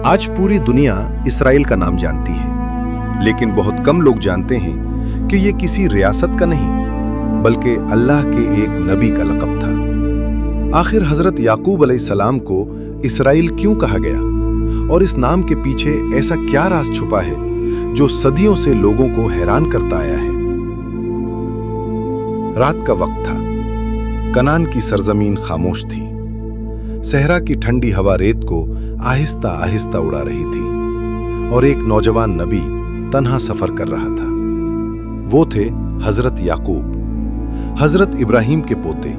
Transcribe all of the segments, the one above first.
आज पूरी दुनिया इसराइल का नाम जानती है, लेकिन बहुत कम लोग जानते हैं कि ये किसी रियासत का नहीं, बल्कि अल्लाह के एक नबी का लक़ब था। आखिर हज़रत याकूब अलैहिस्सलाम को इसराइल क्यों कहा गया और इस नाम के पीछे ऐसा क्या राज छुपा है जो सदियों से लोगों को हैरान करता आया है। रात का वक्त था। कनान की सरजमीन खामोश थी। सहरा की ठंडी हवा रेत को आहिस्ता आहिस्ता उड़ा रही थी और एक नौजवान नबी तन्हा सफर कर रहा था। वो थे हजरत याकूब, हजरत इब्राहिम के पोते,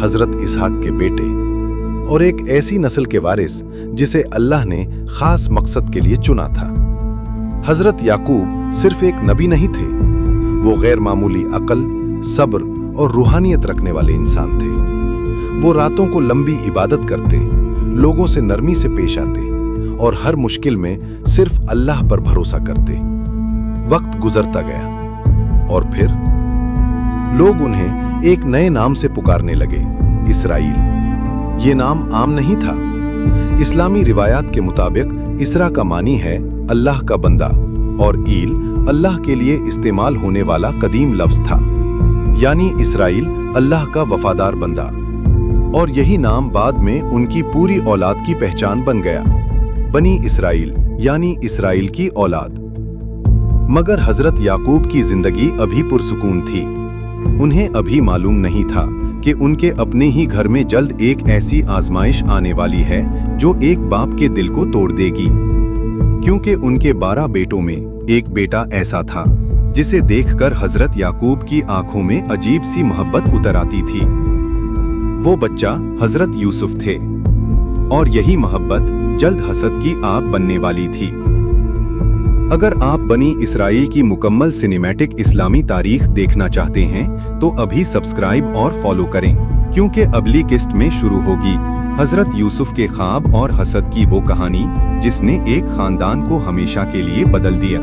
हजरत इसहाक के बेटे और एक ऐसी नस्ल के वारिस जिसे अल्लाह ने खास मकसद के लिए चुना था। हजरत याकूब सिर्फ एक नबी नहीं थे, वो गैर मामूली अकल, सब्र और रूहानियत रखने वाले इंसान थे। वो रातों को लंबी इबादत करते, लोगों से नरमी से पेश आते और हर मुश्किल में सिर्फ अल्लाह पर भरोसा करते। वक्त गुजरता गया और फिर लोग उन्हें एक नए नाम से पुकारने लगे, इसराइल। ये नाम आम नहीं था। इस्लामी रिवायात के मुताबिक इसरा का मानी है अल्लाह का बंदा और ईल अल्लाह के लिए इस्तेमाल होने वाला कदीम लफ्ज था, यानी इसराइल अल्लाह का वफादार बंदा। और यही नाम बाद में उनकी पूरी औलाद की पहचान बन गया, बनी इसराइल यानी इसराइल की औलाद। मगर हजरत याकूब की जिंदगी अभी पुरसुकून थी। उन्हें अभी मालूम नहीं था कि उनके अपने ही घर में जल्द एक ऐसी आजमाइश आने वाली है जो एक बाप के दिल को तोड़ देगी। क्योंकि उनके 12 बेटों में एक बेटा ऐसा था जिसे देखकर हजरत याकूब की आंखों में अजीब सी मोहब्बत उतर आती थी। वो बच्चा हजरत यूसुफ थे और यही मोहब्बत जल्द हसद की आग बनने वाली थी। अगर आप बनी इसराइल की मुकम्मल सिनेमैटिक इस्लामी तारीख देखना चाहते हैं तो अभी सब्सक्राइब और फॉलो करें, क्योंकि अगली किस्त में शुरू होगी हजरत यूसुफ के ख्वाब और हसद की वो कहानी जिसने एक खानदान को हमेशा के लिए बदल दिया।